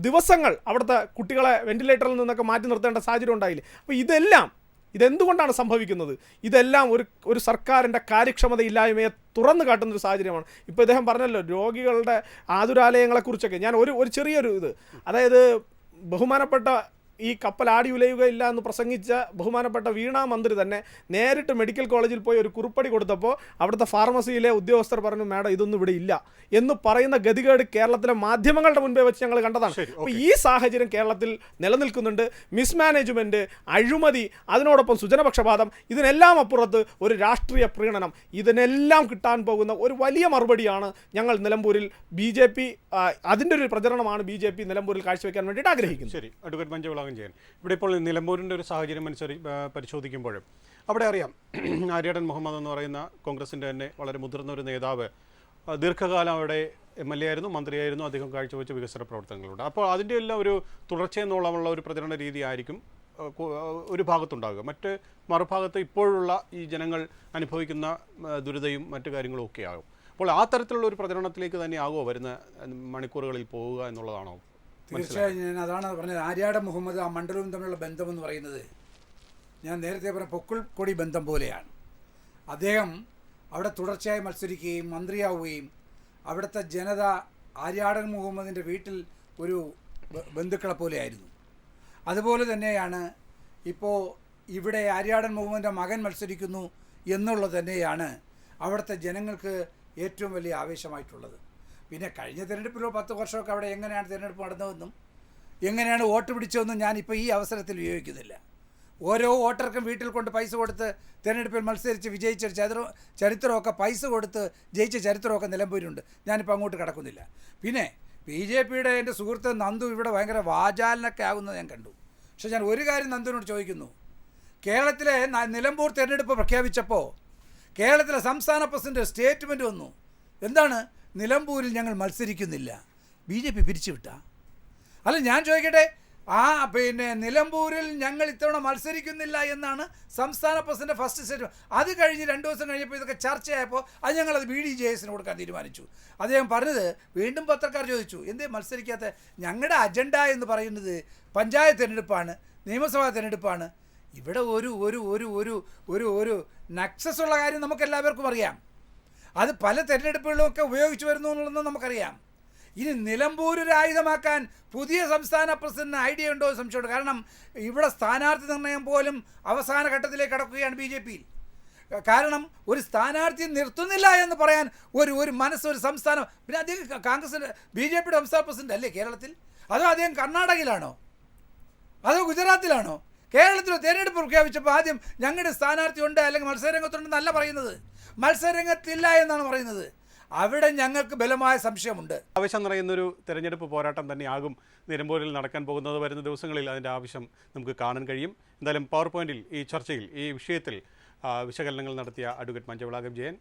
ദിവസങ്ങൾ അവിടുത്തെ കുട്ടികളെ വെന്റിലേറ്ററിൽ നിന്നൊക്കെ മാറ്റി നിർത്തേണ്ട സാഹചര്യം ഉണ്ടായില്ലേ? അപ്പോൾ ഇതെന്തുകൊണ്ടാണ് സംഭവിക്കുന്നത്? ഇതെല്ലാം ഒരു സർക്കാരിൻ്റെ കാര്യക്ഷമതയില്ലായ്മയെ തുറന്നു കാട്ടുന്നൊരു സാഹചര്യമാണ്. ഇപ്പോൾ ഇദ്ദേഹം പറഞ്ഞല്ലോ രോഗികളുടെ ആതുരാലയങ്ങളെക്കുറിച്ചൊക്കെ. ഞാൻ ഒരു ചെറിയൊരു അതായത് ബഹുമാനപ്പെട്ട ഈ കപ്പൽ ആടി ഉലയുകയില്ല എന്ന് പ്രസംഗിച്ച ബഹുമാനപ്പെട്ട വീണാ മന്ത്രി തന്നെ നേരിട്ട് മെഡിക്കൽ കോളേജിൽ പോയി ഒരു കുറിപ്പടി കൊടുത്തപ്പോൾ അവിടുത്തെ ഫാർമസിയിലെ ഉദ്യോഗസ്ഥർ പറഞ്ഞു, മാഡം ഇതൊന്നും ഇവിടെ ഇല്ല എന്ന് പറയുന്ന ഗതികേട് കേരളത്തിലെ മാധ്യമങ്ങളുടെ മുൻപേ വെച്ച് ഞങ്ങൾ കണ്ടതാണ്. അപ്പോൾ ഈ സാഹചര്യം കേരളത്തിൽ നിലനിൽക്കുന്നുണ്ട്. മിസ്മാനേജ്മെൻറ്റ്, അഴിമതി, അതിനോടൊപ്പം സുജനപക്ഷപാതം, ഇതിനെല്ലാം അപ്പുറത്ത് ഒരു രാഷ്ട്രീയ പ്രീണനം, ഇതിനെല്ലാം കിട്ടാൻ പോകുന്ന ഒരു വലിയ മറുപടിയാണ് ഞങ്ങൾ നിലമ്പൂരിൽ BJP അതിൻ്റെ ഒരു പ്രചരണമാണ് BJP നിലമ്പൂരിൽ കാഴ്ചവെക്കാൻ വേണ്ടിയിട്ട് ആഗ്രഹിക്കുന്നത്. ശരി, അഡ്വക്കേറ്റ് മഞ്ജുള ചെയ്യാൻ ഇവിടെ ഇപ്പോൾ നിലമ്പൂരിൻ്റെ ഒരു സാഹചര്യം പരിശോധിക്കുമ്പോഴും അവിടെ അറിയാം ആര്യാടൻ മുഹമ്മദ് എന്ന് പറയുന്ന കോൺഗ്രസിൻ്റെ തന്നെ വളരെ മുതിർന്ന ഒരു നേതാവ് ദീർഘകാലം അവിടെ MLA ആയിരുന്നു, മന്ത്രിയായിരുന്നു, അദ്ദേഹം കാഴ്ചവെച്ച വികസന പ്രവർത്തനങ്ങളുണ്ട്. അപ്പോൾ അതിൻ്റെ എല്ലാം ഒരു തുടർച്ചയെന്നോളമുള്ള ഒരു പ്രചരണ രീതി ആയിരിക്കും ഒരു ഭാഗത്തുണ്ടാകുക. മറുഭാഗത്ത് ഇപ്പോഴുള്ള ഈ ജനങ്ങൾ അനുഭവിക്കുന്ന ദുരിതയും മറ്റു കാര്യങ്ങളും ഒക്കെ ആകും. അപ്പോൾ ആ തരത്തിലുള്ള ഒരു പ്രചരണത്തിലേക്ക് തന്നെ ആകുമോ വരുന്ന മണിക്കൂറുകളിൽ പോവുക എന്നുള്ളതാണോ? തീർച്ചയായും ഞാൻ അതാണ് പറഞ്ഞത്. ആര്യാടൻ മുഹമ്മദ് ആ മണ്ഡലവും തമ്മിലുള്ള ബന്ധമെന്ന് പറയുന്നത് ഞാൻ നേരത്തെ പറഞ്ഞ പൊക്കിൾക്കൊടി ബന്ധം പോലെയാണ്. അദ്ദേഹം അവിടെ തുടർച്ചയായി മത്സരിക്കുകയും മന്ത്രിയാവുകയും അവിടുത്തെ ജനത ആര്യാടൻ മുഹമ്മദിൻ്റെ വീട്ടിൽ ഒരു ബന്ധുക്കളെ പോലെയായിരുന്നു. അതുപോലെ തന്നെയാണ് ഇപ്പോൾ ഇവിടെ ആര്യാടൻ മുഹമ്മദിൻ്റെ മകൻ മത്സരിക്കുന്നു എന്നുള്ളത് തന്നെയാണ് അവിടുത്തെ ജനങ്ങൾക്ക് ഏറ്റവും വലിയ ആവേശമായിട്ടുള്ളത്. പിന്നെ കഴിഞ്ഞ തിരഞ്ഞെടുപ്പിലോ 10 വർഷമൊക്കെ അവിടെ എങ്ങനെയാണ് തിരഞ്ഞെടുപ്പ് നടന്നതെന്നും എങ്ങനെയാണ് വോട്ട് പിടിച്ചതെന്നും ഞാനിപ്പോൾ ഈ അവസരത്തിൽ ഉപയോഗിക്കുന്നില്ല. ഓരോ വോട്ടർക്കും വീട്ടിൽ കൊണ്ട് പൈസ കൊടുത്ത് തിരഞ്ഞെടുപ്പിൽ മത്സരിച്ച് വിജയിച്ച ചരിത്രമൊക്കെ പൈസ കൊടുത്ത് ജയിച്ച ചരിത്രമൊക്കെ നിലമ്പൂരുണ്ട്. ഞാനിപ്പോൾ അങ്ങോട്ട് കിടക്കുന്നില്ല. പിന്നെ BJPയുടെ എൻ്റെ സുഹൃത്ത് നന്ദു ഇവിടെ ഭയങ്കര വാചാലനൊക്കെ ആകുന്നത് ഞാൻ കണ്ടു. പക്ഷേ ഞാൻ ഒരു കാര്യം നന്ദുവിനോട് ചോദിക്കുന്നു. കേരളത്തിലെ നിലമ്പൂർ തിരഞ്ഞെടുപ്പ് പ്രഖ്യാപിച്ചപ്പോൾ കേരളത്തിലെ സംസ്ഥാന പ്രസിഡന്റ് സ്റ്റേറ്റ്മെൻറ്റ് വന്നു. എന്താണ്? നിലമ്പൂരിൽ ഞങ്ങൾ മത്സരിക്കുന്നില്ല. BJP പിരിച്ചുവിട്ട? അല്ല, ഞാൻ ചോദിക്കട്ടെ, പിന്നെ നിലമ്പൂരിൽ ഞങ്ങൾ ഇത്തവണ മത്സരിക്കുന്നില്ല എന്നാണ് സംസ്ഥാന പ്രസിഡന്റ് ഫസ്റ്റ് സ്റ്റേറ്റ്മെൻറ്റ്. അത് കഴിഞ്ഞ് 2 ദിവസം കഴിഞ്ഞപ്പോൾ ഇതൊക്കെ ചർച്ചയായപ്പോൾ അത് ഞങ്ങളത് BDJSന് കൊടുക്കാൻ തീരുമാനിച്ചു. അദ്ദേഹം പറഞ്ഞത്, വീണ്ടും പത്രക്കാർ ചോദിച്ചു, എന്തേ മത്സരിക്കാത്ത? ഞങ്ങളുടെ അജണ്ട എന്ന് പറയുന്നത് പഞ്ചായത്ത് തിരഞ്ഞെടുപ്പാണ്, നിയമസഭാ തിരഞ്ഞെടുപ്പാണ്. ഇവിടെ ഒരു ഒരു ഒരു ഒരു ഒരു ഒരു നക്സസ് ഉള്ള കാര്യം നമുക്കെല്ലാവർക്കും അറിയാം. അത് പല തിരഞ്ഞെടുപ്പുകളിലുമൊക്കെ ഉപയോഗിച്ചു വരുന്നു എന്നുള്ളത് നമുക്കറിയാം. ഇനി നിലമ്പൂർ ഒരു ആയുധമാക്കാൻ പുതിയ സംസ്ഥാന പ്രസിഡന്റിന് ഐഡിയ ഉണ്ടോ എന്ന് സംശയമുണ്ട്. കാരണം ഇവിടെ സ്ഥാനാർത്ഥി നിർണയം പോലും അവസാന ഘട്ടത്തിലേക്ക് കടക്കുകയാണ് BJPയിൽ. കാരണം ഒരു സ്ഥാനാർത്ഥി നിർത്തുന്നില്ല എന്ന് പറയാൻ ഒരു മനസ്സൊരു സംസ്ഥാനം. പിന്നെ അദ്ദേഹം കോൺഗ്രസിൻ്റെ BJPയുടെ സംസ്ഥാന പ്രസിഡന്റ് അല്ലേ കേരളത്തിൽ? അതോ അദ്ദേഹം കർണാടകയിലാണോ അതോ ഗുജറാത്തിലാണോ? കേരളത്തിൽ തിരഞ്ഞെടുപ്പ് പ്രഖ്യാപിച്ചപ്പോൾ ആദ്യം ഞങ്ങളുടെ സ്ഥാനാർത്ഥി ഉണ്ട് അല്ലെങ്കിൽ മത്സരരംഗത്തുണ്ടെന്നല്ല പറയുന്നത്, മത്സരരംഗത്തില്ല എന്നാണ് പറയുന്നത്. അവിടെ ഞങ്ങൾക്ക് ബലമായ സംശയമുണ്ട്. ആവശ്യം നിറയുന്നൊരു തെരഞ്ഞെടുപ്പ് പോരാട്ടം തന്നെയാകും നിലമ്പൂരിൽ നടക്കാൻ പോകുന്നത്. വരുന്ന ദിവസങ്ങളിൽ അതിൻ്റെ ആവശ്യം നമുക്ക് കാണാൻ കഴിയും. എന്തായാലും പവർ പോയിന്റിൽ ഈ ചർച്ചയിൽ ഈ വിഷയത്തിൽ വിശകലനങ്ങൾ നടത്തിയ അഡ്വക്കേറ്റ് മഞ്ചവിളാകം ജയൻ,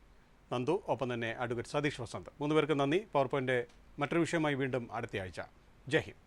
നന്ദു, ഒപ്പം തന്നെ അഡ്വക്കേറ്റ് സതീഷ് വസന്ത്, 3 പേർക്ക് നന്ദി. പവർ പോയിന്റ് മറ്റൊരു വിഷയമായി വീണ്ടും അടുത്തയാഴ്ച. ജയ് ഹിന്ദ്.